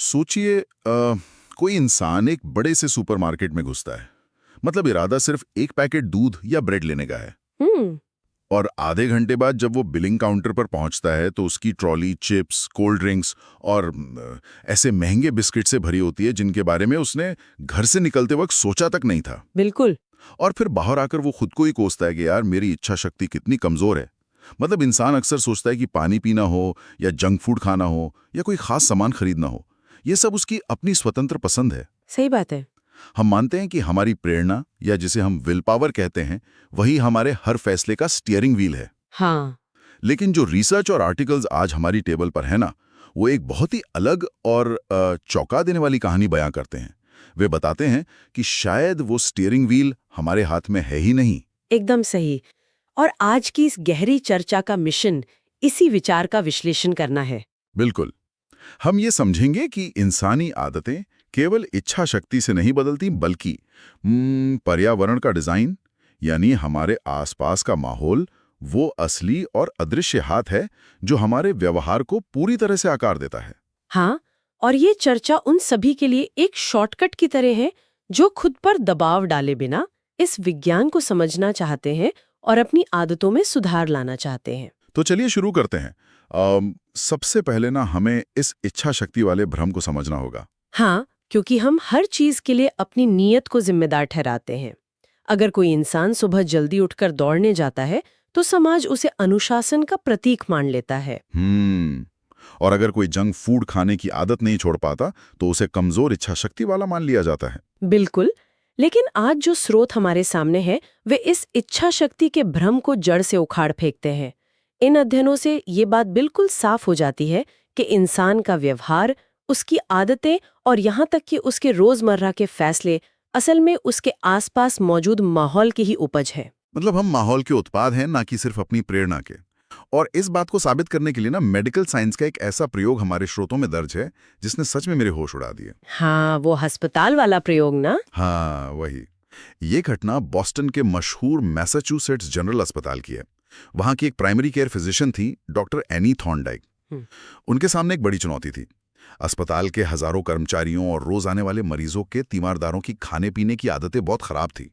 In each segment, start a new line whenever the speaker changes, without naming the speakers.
सोचिए कोई इंसान एक बड़े से सुपरमार्केट में घुसता है। मतलब इरादा सिर्फ एक पैकेट दूध या ब्रेड लेने का है।
हम्म।
और आधे घंटे बाद जब वो बिलिंग काउंटर पर पहुंचता है तो उसकी ट्रॉली चिप्स, कोल्ड ड्रिंक्स और ऐसे महंगे बिस्किट से भरी होती है जिनके बारे में उसने घर से निकलते वक्त सोचा तक नहीं था।
बिल्कुल।
और फिर बाहर आकर वो खुद को ही कोसता है कि यार मेरी इच्छा शक्ति कितनी कमजोर है। मतलब इंसान अक्सर सोचता है कि पानी पीना हो या जंक फूड खाना हो या कोई खास सामान खरीदना हो, ये सब उसकी अपनी स्वतंत्र पसंद है।
सही बात है।
हम मानते हैं कि हमारी प्रेरणा या जिसे हम विल पावर कहते हैं वही हमारे हर फैसले का स्टीयरिंग व्हील है।
हाँ।
लेकिन जो रिसर्च और आर्टिकल्स आज हमारी टेबल पर है ना, वो एक बहुत ही अलग और चौंका देने वाली कहानी बयां करते हैं। वे बताते हैं कि शायद वो स्टीयरिंग व्हील हमारे हाथ में है ही नहीं।
एकदम सही। और आज की इस गहरी चर्चा का मिशन इसी विचार का विश्लेषण करना है।
बिल्कुल। हम ये समझेंगे कि इंसानी आदतें केवल इच्छा शक्ति से नहीं बदलती, बल्कि पर्यावरण का डिजाइन यानी हमारे आसपास का माहौल वो असली और अदृश्य हाथ है जो हमारे व्यवहार को पूरी तरह से आकार देता है।
हाँ। और ये चर्चा उन सभी के लिए एक शॉर्टकट की तरह है जो खुद पर दबाव डाले बिना इस विज्ञान को समझना चाहते हैं और अपनी आदतों में सुधार लाना चाहते हैं।
तो चलिए शुरू करते हैं। सबसे पहले ना हमें इस इच्छा शक्ति वाले भ्रम को समझना होगा।
हाँ, क्योंकि हम हर चीज के लिए अपनी नीयत को जिम्मेदार ठहराते हैं। अगर कोई इंसान सुबह जल्दी उठकर दौड़ने जाता है तो समाज उसे अनुशासन का प्रतीक मान लेता है।
और अगर कोई जंक फूड खाने की आदत नहीं छोड़ पाता तो उसे कमजोर इच्छा शक्ति वाला मान लिया जाता है।
बिल्कुल। लेकिन आज जो स्रोत हमारे सामने है वे इस इच्छा शक्ति के भ्रम को जड़ से उखाड़ फेंकते हैं। इन अध्ययनों से ये बात बिल्कुल साफ हो जाती है कि इंसान का व्यवहार, उसकी आदतें और यहाँ तक कि उसके रोजमर्रा के फैसले असल में उसके आसपास मौजूद माहौल की ही उपज है।
मतलब हम माहौल के उत्पाद हैं, ना कि सिर्फ अपनी प्रेरणा के। और इस बात को साबित करने के लिए ना मेडिकल साइंस का एक ऐसा प्रयोग हमारे स्रोतों में दर्ज है जिसने सच में मेरे होश उड़ा दिए।
हाँ, वो अस्पताल वाला प्रयोग ना।
हाँ वही। ये घटना बॉस्टन के मशहूर मैसाचुसेट्स जनरल अस्पताल की है। वहां की एक प्राइमरी केयर फिजिशियन थी, डॉक्टर एनी थॉर्नडाइक। उनके सामने एक बड़ी चुनौती थी। अस्पताल के हजारों कर्मचारियों और रोज आने वाले मरीजों के तीमारदारों की खाने पीने की आदतें बहुत खराब थी।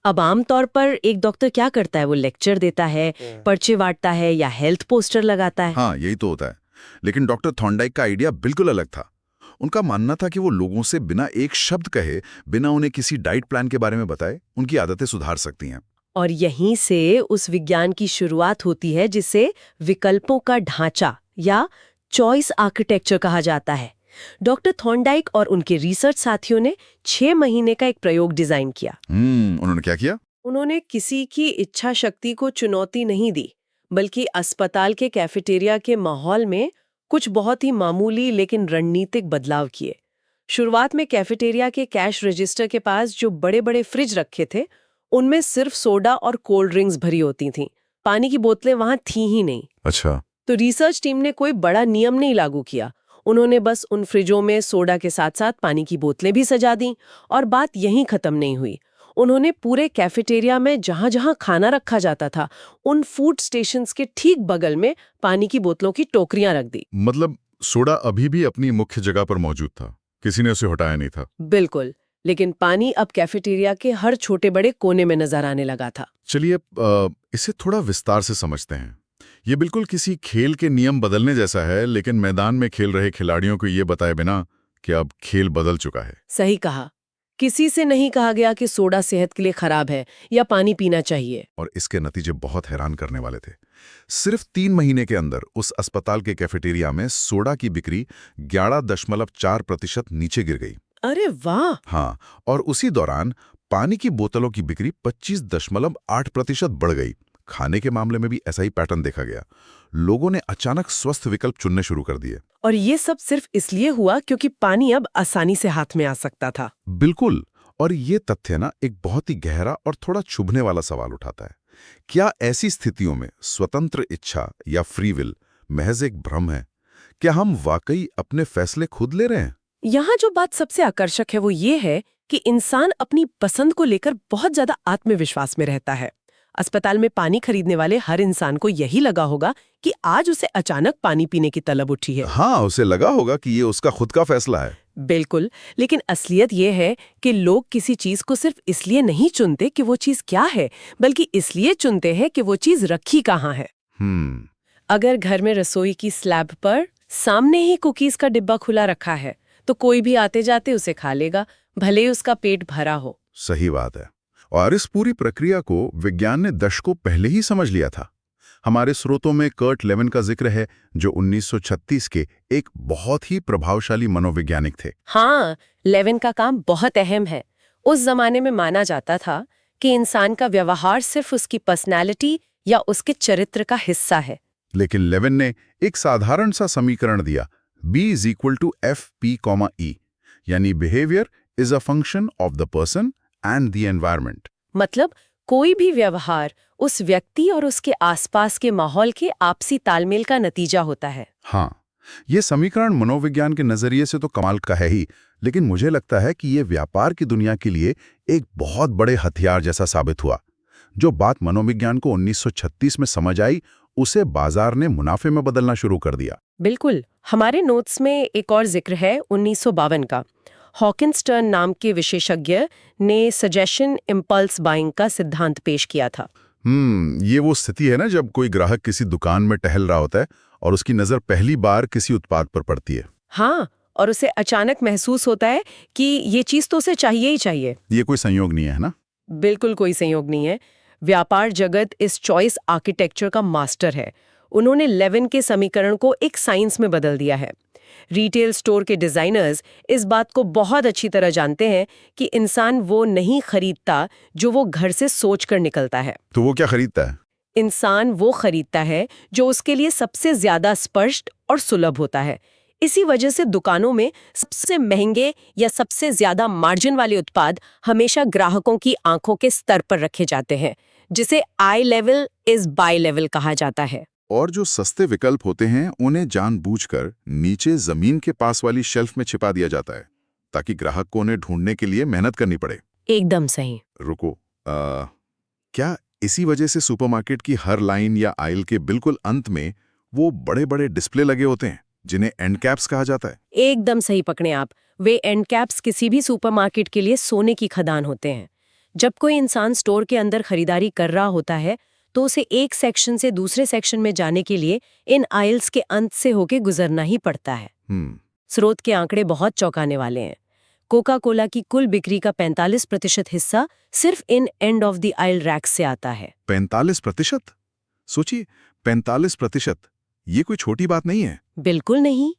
अब आमतौर पर एक डॉक्टर क्या करता है? वो लेक्चर देता है, पर्चे बांटता है या हेल्थ पोस्टर लगाता है।
हाँ यही तो होता है। लेकिन डॉक्टर थॉर्नडाइक का आइडिया बिल्कुल अलग था। उनका मानना था कि वो लोगों से बिना एक शब्द कहे, बिना उन्हें किसी डाइट प्लान के बारे में बताए, उनकी आदतें सुधार सकती हैं।
और यहीं से उस विज्ञान की शुरुआत होती है जिसे विकल्पों का ढांचा या चॉइस आर्किटेक्चर कहा जाता है। डॉक्टर थॉर्नडाइक और उनके रिसर्च साथियों ने 6 महीने का एक प्रयोग डिजाइन किया।
उन्होंने क्या किया?
उन्होंने किसी की इच्छा शक्ति को चुनौती नहीं दी, बल्कि अस्पताल के कैफेटेरिया के माहौल में कुछ बहुत ही मामूली लेकिन रणनीतिक बदलाव किए। शुरुआत में कैफेटेरिया के कैश रजिस्टर के पास जो बड़े बड़े फ्रिज रखे थे, उनमें सिर्फ सोडा और कोल्ड ड्रिंक्स भरी होती थीं। पानी की बोतलें वहां थी ही नहीं।
अच्छा।
तो रिसर्च टीम ने कोई बड़ा नियम नहीं लागू किया। उन्होंने बस उन फ्रिजों में सोडा के साथ साथ पानी की बोतलें भी सजा दी। और बात यहीं खत्म नहीं हुई। उन्होंने पूरे कैफेटेरिया में जहां जहां खाना रखा जाता था, उन फूड स्टेशंस के ठीक बगल में पानी की बोतलों की टोकरियां रख दी।
मतलब सोडा अभी भी अपनी मुख्य जगह पर मौजूद था, किसी ने उसे हटाया नहीं था।
बिल्कुल। लेकिन पानी अब कैफेटेरिया के हर छोटे बड़े कोने में नजर आने लगा था।
चलिए इसे थोड़ा विस्तार से समझते हैं। ये बिल्कुल किसी खेल के नियम बदलने जैसा है, लेकिन मैदान में खेल रहे खिलाड़ियों को ये बताए बिना कि अब खेल बदल चुका है।
सही कहा। किसी से नहीं कहा गया कि सोडा सेहत के लिए खराब है या पानी पीना चाहिए।
और इसके नतीजे बहुत हैरान करने वाले थे। सिर्फ 3 महीने के अंदर उस अस्पताल के कैफेटेरिया में सोडा की बिक्री 11.4% नीचे गिर गई।
अरे वाह!
हाँ, और उसी दौरान पानी की बोतलों की बिक्री 25.8% बढ़ गई। खाने के मामले में भी ऐसा ही पैटर्न देखा गया। लोगों ने अचानक स्वस्थ विकल्प चुनने शुरू कर दिए।
और ये सब सिर्फ इसलिए हुआ क्योंकि पानी अब आसानी से हाथ में आ सकता था।
बिल्कुल। और ये तथ्य ना एक बहुत ही गहरा और थोड़ा चुभने वाला सवाल उठाता है। क्या ऐसी स्थितियों में स्वतंत्र इच्छा या फ्री विल महज एक भ्रम है? क्या हम वाकई अपने फैसले खुद ले रहे हैं?
यहाँ जो बात सबसे आकर्षक है वो ये है कि इंसान अपनी पसंद को लेकर बहुत ज्यादा आत्मविश्वास में रहता है। अस्पताल में पानी खरीदने वाले हर इंसान को यही लगा होगा कि आज उसे अचानक पानी पीने की तलब उठी है।
हाँ, उसे लगा होगा कि ये उसका खुद का फैसला है।
बिल्कुल, लेकिन असलियत ये है कि लोग किसी चीज को सिर्फ इसलिए नहीं चुनते कि वो चीज क्या है, बल्कि इसलिए चुनते हैं कि वो चीज रखी कहाँ है। अगर घर में रसोई की स्लैब पर सामने ही कुकीज का डिब्बा खुला रखा है, तो कोई भी आते जाते उसे खा लेगा, भले ही उसका पेट भरा हो।
सही बात है। और इस पूरी प्रक्रिया को विज्ञान ने दशकों पहले ही समझ लिया था। हमारे स्रोतों में कर्ट लेविन का जिक्र है, जो 1936 के एक बहुत ही प्रभावशाली मनोवैज्ञानिक थे।
हाँ, लेविन का काम बहुत अहम है। उस जमाने में माना जाता था कि इंसान का व्यवहार सिर्फ उसकी पर्सनैलिटी या उसके चरित्र का हिस्सा है।
लेकिन लेविन ने एक साधारण सा समीकरण दिया, B = FP, यानी behaviour is a function of the person and the environment.
मतलब कोई भी व्यवहार उस व्यक्ति और उसके आसपास के माहौल के आपसी तालमेल का नतीजा होता है।
हाँ, ये समीकरण मनोविज्ञान के नजरिए से तो कमाल का है ही, लेकिन मुझे लगता है कि ये व्यापार की दुनिया के लिए एक बहुत बड़े हथियार जैसा साबित हुआ। जो बात मनोविज्ञान को 1936 में समझ आई, उसे बाजार ने मुनाफे में बदलना शुरू कर दिया।
बिल्कुल, हमारे नोट्स में एक और जिक्र है 1952 का। हॉकिंस स्टर्न नाम के विशेषज्ञ ने सजेशन इम्पल्स बाइंग का सिद्धांत पेश किया था।
ये वो स्थिति है ना, जब कोई ग्राहक किसी दुकान में टहल रहा होता है और उसकी नजर पहली बार किसी उत्पाद पर पड़ती है।
हाँ, और उसे अचानक महसूस होता है कि ये चीज तो उसे चाहिए ही चाहिए।
ये कोई संयोग नहीं है ना?
बिल्कुल कोई संयोग नहीं है। व्यापार जगत इस चॉइस आर्किटेक्चर का मास्टर है। उन्होंने लेविन के समीकरण को एक साइंस में बदल दिया है। रिटेल स्टोर के डिजाइनर्स इस बात को बहुत अच्छी तरह जानते हैं कि इंसान वो नहीं खरीदता जो वो घर से सोच कर निकलता है।
तो वो क्या खरीदता है?
इंसान वो खरीदता है जो उसके लिए सबसे ज्यादा स्पष्ट और सुलभ होता है। इसी वजह से दुकानों में सबसे महंगे या सबसे ज्यादा मार्जिन वाले उत्पाद हमेशा ग्राहकों की आंखों के स्तर पर रखे जाते हैं, जिसे आई लेवल इज बाय लेवल कहा जाता है।
और जो सस्ते विकल्प होते हैं, उन्हें जानबूझकर नीचे जमीन के पास वाली शेल्फ में छिपा दिया जाता है, ताकि ग्राहक को उन्हें ढूंढने के लिए मेहनत करनी पड़े।
एकदम सही।
रुको, क्या इसी वजह से सुपरमार्केट की हर लाइन या आइल के बिल्कुल अंत में वो बड़े-बड़े डिस्प्ले लगे होते हैं, जिन्हें एंड कैप्स कहा जाता है?
एकदम सही पकड़े आप। वे एंड कैप्स किसी भी सुपरमार्केट के लिए सोने की खदान होते हैं। जब कोई इंसान स्टोर के अंदर खरीदारी कर रहा होता है, तो उसे एक सेक्शन से दूसरे सेक्शन में जाने के लिए इन आइल्स के अंत से होके गुजरना ही पड़ता है। स्रोत के आंकड़े बहुत चौंकाने वाले हैं। कोका कोला की कुल बिक्री का 45% हिस्सा सिर्फ in end of the aisle rack से आता है।
45%? सोचिए, 45%। ये कोई छोटी बात नहीं है।
बिल्कुल नहीं।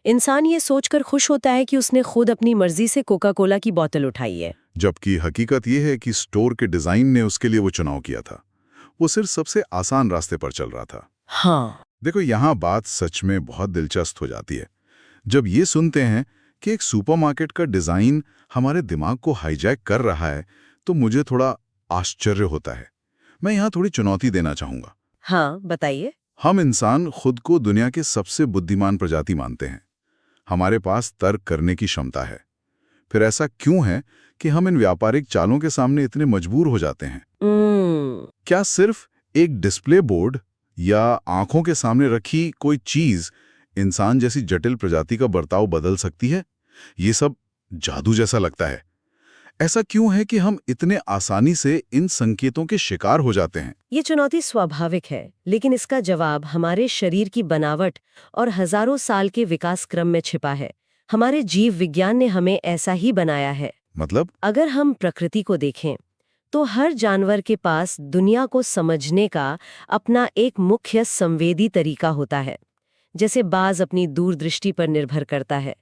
इंसान ये सोचकर खुश होता है कि उसने खुद अपनी मर्जी से कोका कोला की बोतल उठाई है,
जबकि हकीकत ये है कि स्टोर के डिजाइन ने उसके लिए वो चुनाव किया था। वो सिर्फ सबसे आसान रास्ते पर चल रहा था।
हाँ।
देखो, यहाँ बात सच में बहुत दिलचस्प हो जाती है जब ये सुनते हैं कि एक सुपरमार्केट का डिजाइन हमारे दिमाग को हाईजैक कर रहा है, तो मुझे थोड़ा आश्चर्य होता है। मैं यहाँ थोड़ी चुनौती देना चाहूंगा।
हाँ, बताइए।
हम इंसान खुद को दुनिया के सबसे बुद्धिमान प्रजाति मानते हैं। हमारे पास तर्क करने की क्षमता है। फिर ऐसा क्यों है कि हम इन व्यापारिक चालों के सामने इतने मजबूर हो जाते हैं? क्या सिर्फ एक डिस्प्ले बोर्ड या आंखों के सामने रखी कोई चीज इंसान जैसी जटिल प्रजाति का बर्ताव बदल सकती है? ये सब जादू जैसा लगता है। ऐसा क्यों है कि हम इतने आसानी से इन संकेतों के शिकार हो जाते हैं?
ये चुनौती स्वाभाविक है, लेकिन इसका जवाब हमारे शरीर की बनावट और हजारों साल के विकास क्रम में छिपा है। हमारे जीव विज्ञान ने हमें ऐसा ही बनाया है।
मतलब?
अगर हम प्रकृति को देखें, तो हर जानवर के पास दुनिया को समझने का अपना एक मुख्य संवेदी तरीका होता है। जैसे बाज अपनी दूरदृष्टि पर निर्भर करता है,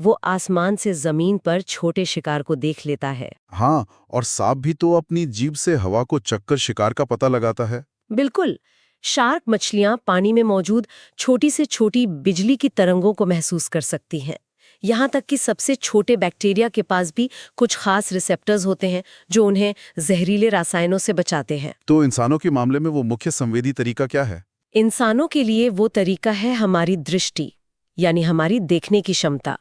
वो आसमान से जमीन पर छोटे शिकार को देख लेता है।
हाँ, और सांप भी तो अपनी जीभ से हवा को चक्कर शिकार का पता लगाता है।
बिल्कुल। शार्क मछलियां पानी में मौजूद छोटी से छोटी बिजली की तरंगों को महसूस कर सकती हैं। यहाँ तक कि सबसे छोटे बैक्टीरिया के पास भी कुछ खास रिसेप्टर्स होते हैं जो उन्हें जहरीले रसायनों से बचाते हैं।
तो इंसानों के मामले में वो मुख्य संवेदी तरीका क्या है?
इंसानों के लिए वो तरीका है हमारी दृष्टि, यानी हमारी देखने की क्षमता।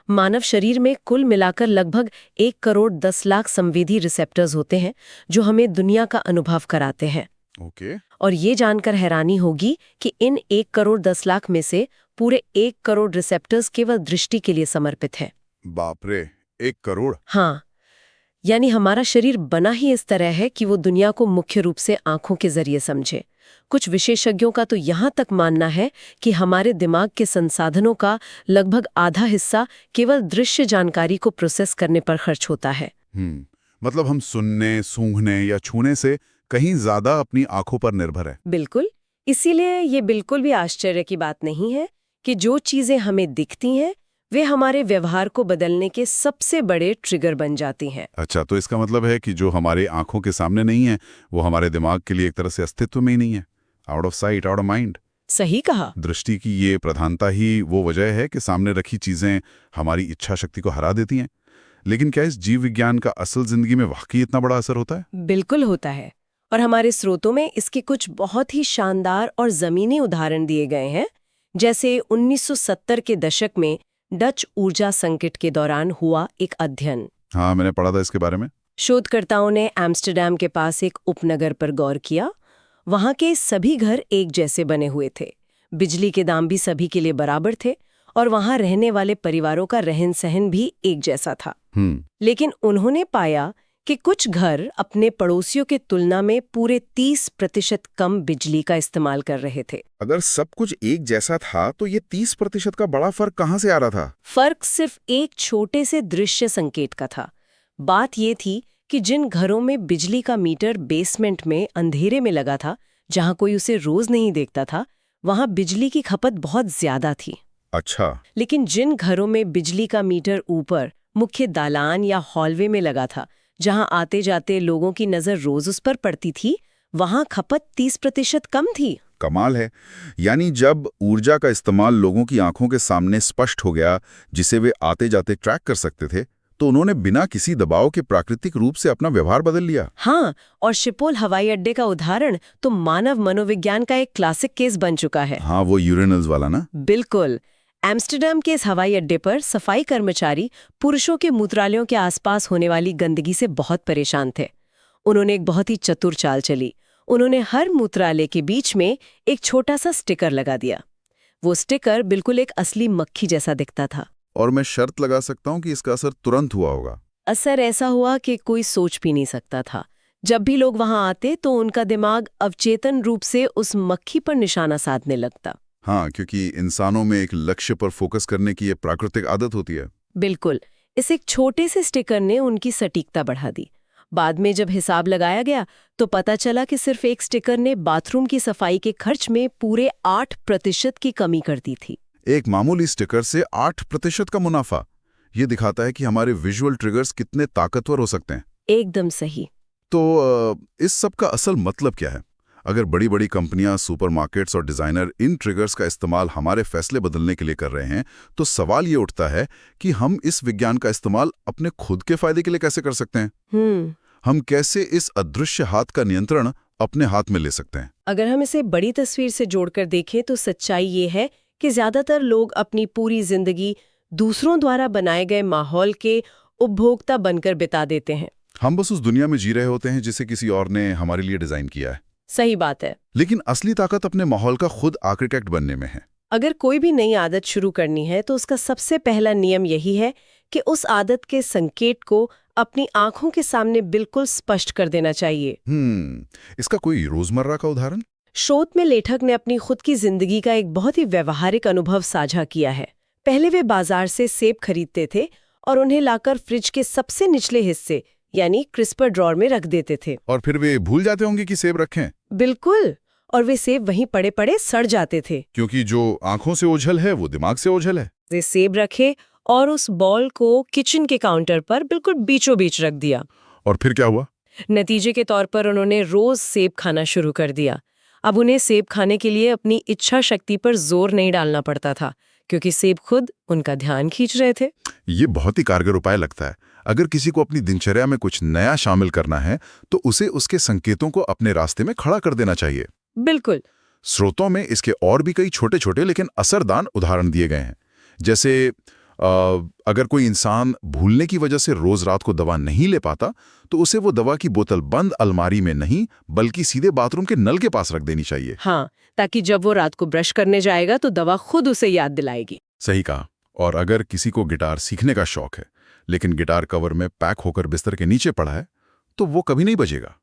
मानव शरीर में कुल मिलाकर लगभग 1 करोड़ 10 लाख संवेदी रिसेप्टर्स होते हैं जो हमें दुनिया का अनुभव कराते हैं।
ओके।
और ये जानकर हैरानी होगी कि इन 1 करोड़ 10 लाख में से पूरे 1 करोड़ रिसेप्टर्स केवल दृष्टि के लिए समर्पित है।
बाप रे, 1 करोड़।
हाँ, यानी हमारा शरीर बना ही इस तरह है कि वो दुनिया को मुख्य रूप से आंखों के जरिए समझे। कुछ विशेषज्ञों का तो यहाँ तक मानना है कि हमारे दिमाग के संसाधनों का लगभग आधा हिस्सा केवल दृश्य जानकारी को प्रोसेस करने पर खर्च होता है।
मतलब हम सुनने, सूंघने या छूने से कहीं ज्यादा अपनी आंखों पर निर्भर है।
बिल्कुल। इसीलिए ये बिल्कुल भी आश्चर्य की बात नहीं है कि जो चीजें हमें दिखती हैं वे हमारे व्यवहार को बदलने के सबसे बड़े ट्रिगर बन जाती हैं।
अच्छा, तो इसका मतलब है कि जो हमारे आंखों के सामने नहीं है वो हमारे दिमाग के लिए एक तरह से अस्तित्व में ही नहीं है। Out of site, out of mind.
सही कहा।
दृष्टि की ये प्रधानता ही वो वजह है कि सामने रखी चीजें हमारी इच्छा शक्ति को हरा देती हैं। लेकिन क्या इस जीव विज्ञान का असल जिंदगी में वाकई इतना बड़ा असर होता है?
बिल्कुल होता है। और हमारे स्रोतों में इसके कुछ बहुत ही शानदार और जमीनी उदाहरण दिए गए हैं। जैसे 1970 के दशक में डच ऊर्जा संकट के दौरान हुआ एक अध्ययन।
हाँ, मैंने पढ़ा था इसके बारे में।
शोधकर्ताओं ने एम्स्टर्डम के पास एक उपनगर पर गौर किया। वहां के सभी घर एक जैसे बने हुए थे, बिजली के दाम भी सभी के लिए बराबर थे और वहां रहने वाले परिवारों का रहन सहन भी एक जैसा था। लेकिन उन्होंने पाया कि कुछ घर अपने पड़ोसियों के तुलना में पूरे 30% कम बिजली का इस्तेमाल कर रहे थे।
अगर सब कुछ एक जैसा था तो ये 30% का बड़ा फर्क कहाँ से आ रहा था?
फर्क सिर्फ एक छोटे से दृश्य संकेत का था। बात ये थी कि जिन घरों में बिजली का मीटर बेसमेंट में अंधेरे में लगा था, जहां कोई उसे रोज नहीं देखता था, वहां बिजली की खपत बहुत ज्यादा थी।
अच्छा।
लेकिन जिन घरों में बिजली का मीटर ऊपर मुख्य दालान या हॉलवे में लगा था, जहां आते जाते लोगों की नजर रोज उस पर पड़ती थी, वहां खपत 30% कम थी।
कमाल है। यानी जब ऊर्जा का इस्तेमाल लोगों की आंखों के सामने स्पष्ट हो गया, जिसे वे आते जाते ट्रैक कर सकते थे, तो उन्होंने बिना किसी दबाव के प्राकृतिक रूप से अपना व्यवहार बदल लिया।
हाँ, और शिपोल हवाई अड्डे का उदाहरण तो मानव मनोविज्ञान का एक क्लासिक केस बन चुका है।
हाँ, वो यूरेनल्स वाला ना।
बिल्कुल। एम्स्टर्डम के इस हवाई अड्डे पर सफाई कर्मचारी पुरुषों के मूत्रालयों के आसपास होने वाली गंदगी से बहुत परेशान थे। उन्होंने एक बहुत ही चतुर चाल चली। उन्होंने हर मूत्रालय के बीच में एक छोटा सा स्टिकर लगा दिया। वो स्टिकर बिल्कुल एक असली मक्खी जैसा दिखता था।
और मैं शर्त लगा सकता हूँ कि इसका असर तुरंत हुआ होगा।
असर ऐसा हुआ कि कोई सोच भी नहीं सकता था। जब भी लोग वहां आते तो उनका दिमाग अवचेतन रूप से उस मक्खी पर निशाना साधने लगता।
हाँ, क्योंकि इंसानों में एक लक्ष्य पर फोकस करने की ये प्राकृतिक आदत होती है।
बिल्कुल। इस एक छोटे से स्टिकर ने उनकी सटीकता बढ़ा दी। बाद में जब हिसाब लगाया गया तो पता चला कि सिर्फ एक स्टिकर ने बाथरूम की सफाई के खर्च में पूरे 8% की कमी कर दी थी।
एक मामूली स्टिकर से 8% का मुनाफा। ये दिखाता है कि हमारे विजुअल ट्रिगर्स कितने ताकतवर हो सकते हैं।
एकदम सही।
तो इस सब का असल मतलब क्या है? अगर बड़ी बड़ी कंपनियां, सुपरमार्केट्स और डिजाइनर इन ट्रिगर्स का इस्तेमाल हमारे फैसले बदलने के लिए कर रहे हैं, तो सवाल ये उठता है कि हम इस विज्ञान का इस्तेमाल अपने खुद के फायदे के लिए कैसे कर सकते हैं? हम कैसे इस अदृश्य हाथ का नियंत्रण अपने हाथ में ले सकते हैं?
अगर हम इसे बड़ी तस्वीर से जोड़कर देखें तो सच्चाई ये है कि ज्यादातर लोग अपनी पूरी जिंदगी दूसरों द्वारा बनाए गए माहौल के उपभोक्ता बनकर बिता देते हैं।
हम बस उस दुनिया में जी रहे होते हैं जिसे किसी और ने हमारे लिए डिजाइन किया है।
सही बात है।
लेकिन असली ताकत अपने माहौल का खुद आर्किटेक्ट बनने में है।
अगर कोई भी नई आदत शुरू करनी है तो उसका सबसे पहला नियम यही है कि उस आदत के संकेत को अपनी आंखों के सामने बिल्कुल स्पष्ट कर देना चाहिए।
इसका कोई रोजमर्रा का उदाहरण?
शोध में लेखक ने अपनी खुद की जिंदगी का एक बहुत ही व्यवहारिक अनुभव साझा किया है। पहले वे बाजार से सेब खरीदते थे और उन्हें लाकर फ्रिज के सबसे निचले हिस्से यानी क्रिस्पर ड्रॉर में रख देते थे।
और फिर वे भूल जाते होंगे कि सेब रखें।
बिल्कुल। और वे सेब वहीं पड़े पड़े सड़ जाते थे।
क्योंकि जो आंखों से ओझल है वो दिमाग से ओझल है।
वे सेब रखे और उस बॉल को किचन के काउंटर पर बिल्कुल बीचों बीच रख दिया।
और फिर क्या हुआ?
नतीजे के तौर पर उन्होंने रोज सेब खाना शुरू कर दिया। अब उन्हें सेब खाने के लिए अपनी इच्छा शक्ति पर जोर नहीं डालना पड़ता था, क्योंकि सेब खुद उनका ध्यान खींच रहे थे।
ये बहुत ही कारगर उपाय लगता है। अगर किसी को अपनी दिनचर्या में कुछ नया शामिल करना है तो उसे उसके संकेतों को अपने रास्ते में खड़ा कर देना चाहिए।
बिल्कुल।
स्रोतों में इसके और भी कई छोटे छोटे लेकिन असरदार उदाहरण दिए गए हैं। जैसे अगर कोई इंसान भूलने की वजह से रोज रात को दवा नहीं ले पाता तो उसे वो दवा की बोतल बंद अलमारी में नहीं बल्कि सीधे बाथरूम के नल के पास रख देनी चाहिए।
हाँ, ताकि जब वो रात को ब्रश करने जाएगा तो दवा खुद उसे याद दिलाएगी।
सही कहा। और अगर किसी को गिटार सीखने का शौक है लेकिन गिटार कवर में पैक होकर बिस्तर के नीचे पड़ा है तो वो कभी नहीं बजेगा।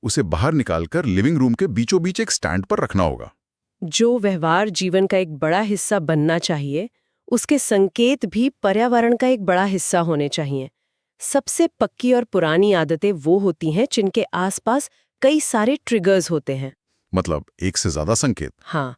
उसे बाहर निकालकर लिविंग रूम के बीचों बीच एक स्टैंड पर रखना होगा।
जो व्यवहार जीवन का एक बड़ा हिस्सा बनना चाहिए, उसके संकेत भी पर्यावरण का एक बड़ा हिस्सा होने चाहिए। सबसे पक्की और पुरानी आदतें वो होती हैं जिनके आसपास कई सारे ट्रिगर्स होते हैं।
मतलब एक से ज्यादा संकेत।
हाँ,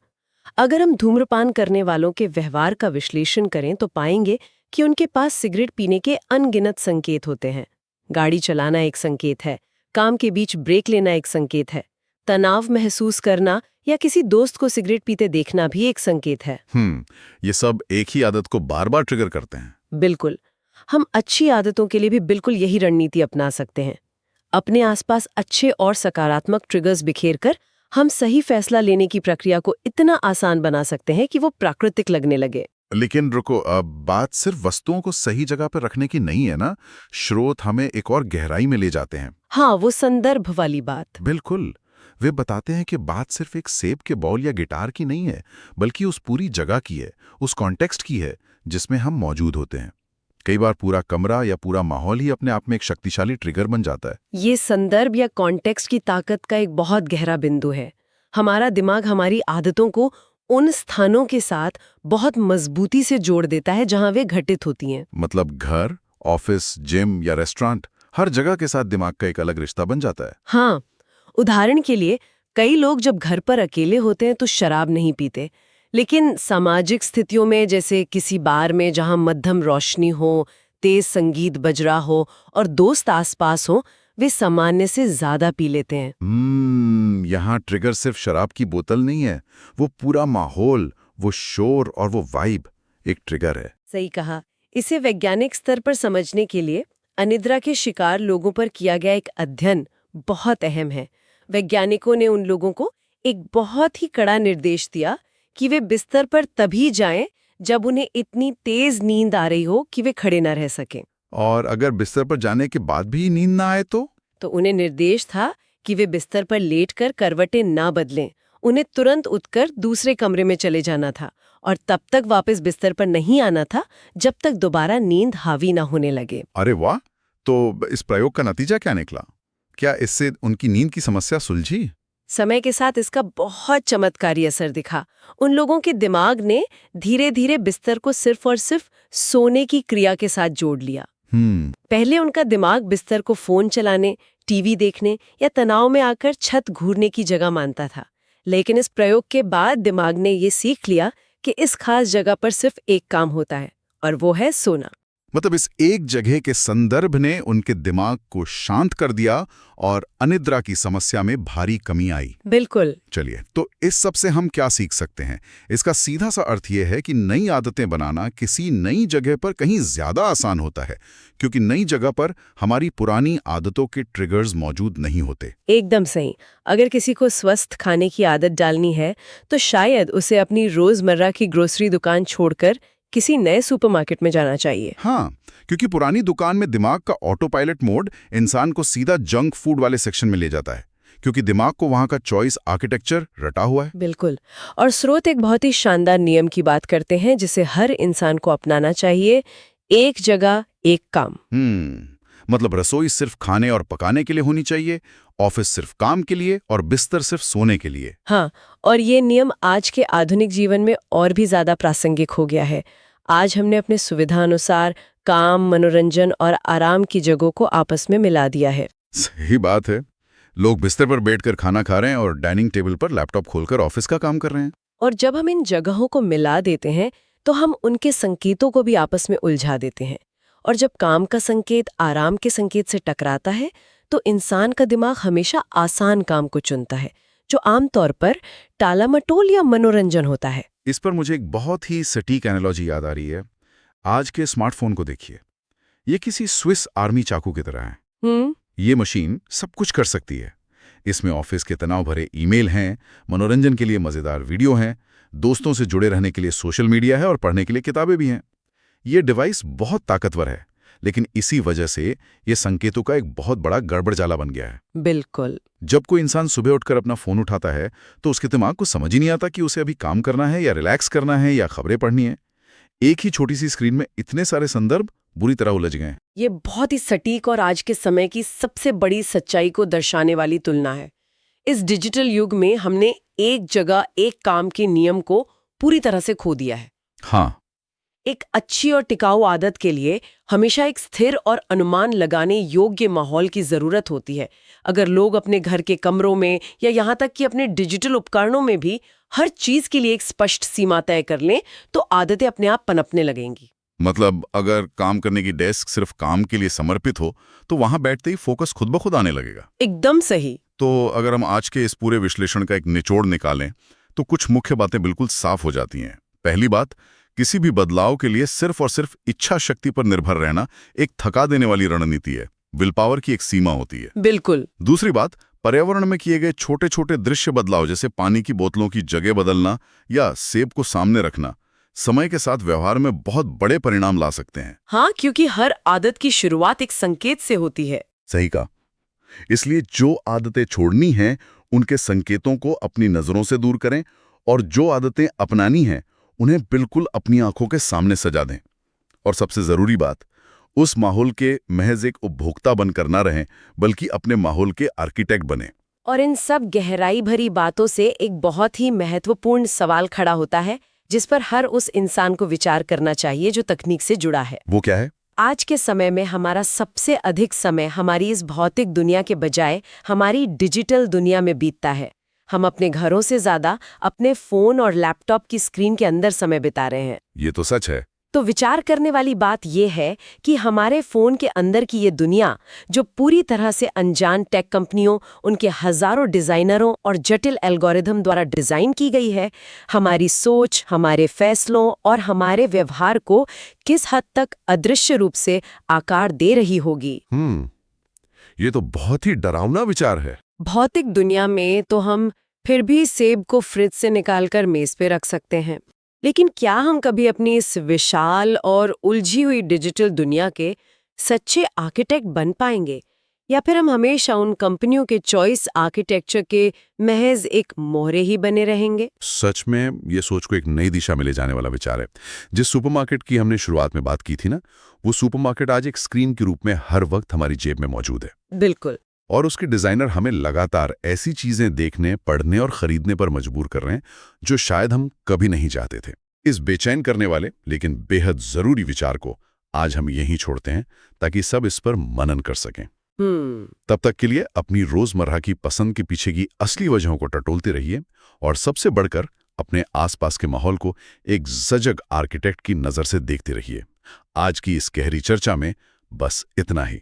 अगर हम धूम्रपान करने वालों के व्यवहार का विश्लेषण करें तो पाएंगे कि उनके पास सिगरेट पीने के अनगिनत संकेत होते हैं। गाड़ी चलाना एक संकेत है, काम के बीच ब्रेक लेना एक संकेत है, तनाव महसूस करना या किसी दोस्त को सिगरेट पीते देखना भी एक संकेत है।
ये सब एक ही आदत को बार बार ट्रिगर करते हैं।
बिल्कुल। हम अच्छी आदतों के लिए भी बिल्कुल यही रणनीति अपना सकते हैं। अपने आसपास अच्छे और सकारात्मक ट्रिगर्स बिखेरकर हम सही फैसला लेने की प्रक्रिया को इतना आसान बना सकते हैं कि वो प्राकृतिक लगने लगे।
लेकिन रुको, अब बात सिर्फ वस्तुओं को सही जगह पर रखने की नहीं है ना। स्रोत हमें एक और गहराई में ले जाते हैं।
हाँ, वो संदर्भ वाली बात।
बिल्कुल। वे बताते हैं कि बात सिर्फ एक सेब के बॉल या गिटार की नहीं है बल्कि उस पूरी जगह की है, उस कॉन्टेक्स्ट की है जिसमें हम मौजूद होते हैं। कई बार पूरा कमरा या पूरा माहौल ही अपने आप में एक शक्तिशाली ट्रिगर बन जाता है।
ये संदर्भ या कॉन्टेक्स्ट की ताकत का एक बहुत गहरा बिंदु है। हमारा दिमाग हमारी आदतों को उन स्थानों के साथ बहुत मजबूती से जोड़ देता है जहां वे घटित होती हैं।
मतलब घर, ऑफिस, जिम या रेस्टोरेंट, हर जगह के साथ दिमाग का एक अलग रिश्ता बन जाता है।
हाँ, उदाहरण के लिए कई लोग जब घर पर अकेले होते हैं तो शराब नहीं पीते, लेकिन सामाजिक स्थितियों में जैसे किसी बार में जहां मध्यम रोशनी हो, तेज संगीत बज रहा हो और दोस्त आसपास हो, वे सामान्य से ज्यादा पी लेते हैं।
यहाँ ट्रिगर सिर्फ शराब की बोतल नहीं है, वो पूरा माहौल, वो शोर और वो वाइब एक ट्रिगर है।
सही कहा। इसे वैज्ञानिक स्तर पर समझने के लिए अनिद्रा के शिकार लोगों पर किया गया एक अध्ययन बहुत अहम है। वैज्ञानिकों ने उन लोगों को एक बहुत ही कड़ा निर्देश दिया कि वे बिस्तर पर तभी जाएं जब उन्हें इतनी तेज नींद आ रही हो कि वे खड़े न रह सकें।
और अगर बिस्तर पर जाने के बाद भी नींद ना आए तो
उन्हें निर्देश था कि वे बिस्तर पर लेटकर करवटें ना बदलें। उन्हें तुरंत उठकर दूसरे कमरे में चले जाना था और तब तक वापस बिस्तर पर नहीं आना था जब तक दोबारा नींद हावी ना होने लगे।
अरे वाह! तो इस प्रयोग का नतीजा क्या निकला? क्या इससे उनकी नींद की समस्या सुलझी?
समय के साथ इसका बहुत चमत्कारी असर दिखा। उन लोगों के दिमाग ने धीरे धीरे बिस्तर को सिर्फ और सिर्फ सोने की क्रिया के साथ जोड़ लिया। पहले उनका दिमाग बिस्तर को फोन चलाने, टीवी देखने या तनाव में आकर छत घूरने की जगह मानता था, लेकिन इस प्रयोग के बाद दिमाग ने ये सीख लिया कि इस खास जगह पर सिर्फ एक काम होता है और वो है सोना।
मतलब इस एक जगह के संदर्भ ने उनके दिमाग को शांत कर दिया और अनिद्रा की समस्या में भारी कमी आई।
बिल्कुल।
चलिए, तो इस सब से हम क्या सीख सकते हैं? इसका सीधा सा अर्थ यह है कि नई आदतें बनाना किसी नई जगह पर कहीं ज्यादा आसान होता है, क्योंकि नई जगह पर हमारी पुरानी आदतों के ट्रिगर्स मौजूद नहीं होते।
एकदम सही। अगर किसी को स्वस्थ खाने की आदत डालनी है तो शायद उसे अपनी रोजमर्रा की ग्रोसरी दुकान छोड़कर किसी नए सुपरमार्केट में जाना चाहिए।
हाँ, क्योंकि पुरानी दुकान में दिमाग का ऑटो पायलट मोड इंसान को सीधा जंक फूड वाले सेक्शन में ले जाता है, क्योंकि दिमाग को वहां का चॉइस आर्किटेक्चर रटा हुआ है।
बिल्कुल। और स्रोत एक बहुत ही शानदार नियम की बात करते हैं जिसे हर इंसान को अपनाना चाहिए। एक जगह एक काम।
मतलब रसोई सिर्फ खाने और पकाने के लिए होनी चाहिए, ऑफिस सिर्फ काम के लिए और बिस्तर सिर्फ सोने के लिए।
हाँ, और ये नियम आज के आधुनिक जीवन में और भी ज्यादा प्रासंगिक हो गया है। आज हमने अपने सुविधा अनुसार काम, मनोरंजन और आराम की जगहों को आपस में मिला दिया है।
सही बात है। लोग बिस्तर पर बैठकर खाना खा रहे हैं और डाइनिंग टेबल पर लैपटॉप खोलकर ऑफिस का काम कर रहे हैं।
और जब हम इन जगहों को मिला देते हैं तो हम उनके संकेतों को भी आपस में उलझा देते हैं। और जब काम का संकेत आराम के संकेत से टकराता है तो इंसान का दिमाग हमेशा आसान काम को चुनता है, जो आमतौर पर टालामटोल या मनोरंजन होता है।
इस पर मुझे एक बहुत ही सटीक एनालॉजी याद आ रही है। आज के स्मार्टफोन को देखिए, ये किसी स्विस आर्मी चाकू की तरह है। ये मशीन सब कुछ कर सकती है। इसमें ऑफिस के तनाव भरे ईमेल हैं, मनोरंजन के लिए मजेदार वीडियो हैं, दोस्तों से जुड़े रहने के लिए सोशल मीडिया है और पढ़ने के लिए किताबें भी हैं। ये डिवाइस बहुत ताकतवर है, लेकिन इसी वजह से ये संकेतों का एक बहुत बड़ा गड़बड़जाला बन गया है।
बिल्कुल।
जब कोई इंसान सुबह उठकर अपना फोन उठाता है तो उसके दिमाग को समझ ही नहीं आता कि उसे अभी काम करना है या रिलैक्स करना है या खबरें पढ़नी है। एक ही छोटी सी स्क्रीन में इतने सारे संदर्भ बुरी तरह उलझ गए हैं।
ये बहुत ही सटीक और आज के समय की सबसे बड़ी सच्चाई को दर्शाने वाली तुलना है। इस डिजिटल युग में हमने एक जगह एक काम के नियम को पूरी तरह से खो दिया है।
हाँ,
एक अच्छी और टिकाऊ आदत के लिए हमेशा एक स्थिर और अनुमान लगाने योग्य माहौल की जरूरत होती है। अगर लोग अपने घर के कमरों में या यहाँ तक कि अपने डिजिटल उपकरणों में भी हर चीज के लिए एक स्पष्ट सीमा तय कर लें, तो आदतें अपने आप पनपने लगेंगी।
मतलब अगर काम करने की डेस्क सिर्फ काम के लिए समर्पित हो तो वहां बैठते ही फोकस खुद ब खुद आने लगेगा।
एकदम सही।
तो अगर हम आज के इस पूरे विश्लेषण का एक निचोड़ निकालें तो कुछ मुख्य बातें बिल्कुल साफ हो जाती हैं। पहली बात, किसी भी बदलाव के लिए सिर्फ और सिर्फ इच्छा शक्ति पर निर्भर रहना एक थका देने वाली रणनीति है। विल पावर की एक सीमा होती है।
बिल्कुल।
दूसरी बात, पर्यावरण में किए गए छोटे छोटे दृश्य बदलाव जैसे पानी की बोतलों की जगह बदलना या सेब को सामने रखना समय के साथ व्यवहार में बहुत बड़े परिणाम ला सकते हैं।
हाँ, क्योंकि हर आदत की शुरुआत एक संकेत से होती है।
सही कहा। इसलिए जो आदतें छोड़नी हैं उनके संकेतों को अपनी नजरों से दूर करें और जो आदतें अपनानी हैं उन्हें बिल्कुल अपनी आंखों के सामने सजा दें। और सबसे जरूरी बात, उस माहौल के महज एक उपभोक्ता बनकर ना रहें बल्कि अपने माहौल के आर्किटेक्ट बने।
और इन सब गहराई भरी बातों से एक बहुत ही महत्वपूर्ण सवाल खड़ा होता है जिस पर हर उस इंसान को विचार करना चाहिए जो तकनीक से जुड़ा है।
वो क्या है?
आज के समय में हमारा सबसे अधिक समय हमारी इस भौतिक दुनिया के बजाय हमारी डिजिटल दुनिया में बीतता है। हम अपने घरों से ज्यादा अपने फोन और लैपटॉप की स्क्रीन के अंदर समय बिता रहे हैं।
ये तो सच है।
तो विचार करने वाली बात यह है कि हमारे फोन के अंदर की ये दुनिया, जो पूरी तरह से अनजान टेक कंपनियों, उनके हजारों डिजाइनरों और जटिल एल्गोरिथम द्वारा डिजाइन की गई है, हमारी सोच, हमारे फैसलों और हमारे व्यवहार को किस हद तक अदृश्य रूप से आकार दे रही होगी।
ये तो बहुत ही डरावना विचार है।
भौतिक दुनिया में तो हम फिर भी सेब को फ्रिज से निकालकर मेज पे रख सकते हैं, लेकिन क्या हम कभी अपनी इस विशाल और उलझी हुई डिजिटल दुनिया के सच्चे आर्किटेक्ट बन पाएंगे, या फिर हम हमेशा उन कंपनियों के चॉइस आर्किटेक्चर के महज एक मोहरे ही बने रहेंगे?
सच में ये सोच को एक नई दिशा में ले जाने वाला विचार है। जिस सुपरमार्केट की हमने शुरुआत में बात की थी ना, वो सुपरमार्केट आज एक स्क्रीन के रूप में हर वक्त हमारी जेब में मौजूद है।
बिल्कुल।
और उसके डिजाइनर हमें लगातार ऐसी चीजें देखने, पढ़ने और खरीदने पर मजबूर कर रहे हैं जो शायद हम कभी नहीं चाहते थे। इस बेचैन करने वाले लेकिन बेहद जरूरी विचार को आज हम यहीं छोड़ते हैं ताकि सब इस पर मनन कर सकें। तब तक के लिए अपनी रोजमर्रा की पसंद के पीछे की असली वजहों को टटोलते रहिए और सबसे बढ़कर अपने आसपास के माहौल को एक सजग आर्किटेक्ट की नजर से देखते रहिए। आज की इस गहरी चर्चा में बस इतना ही।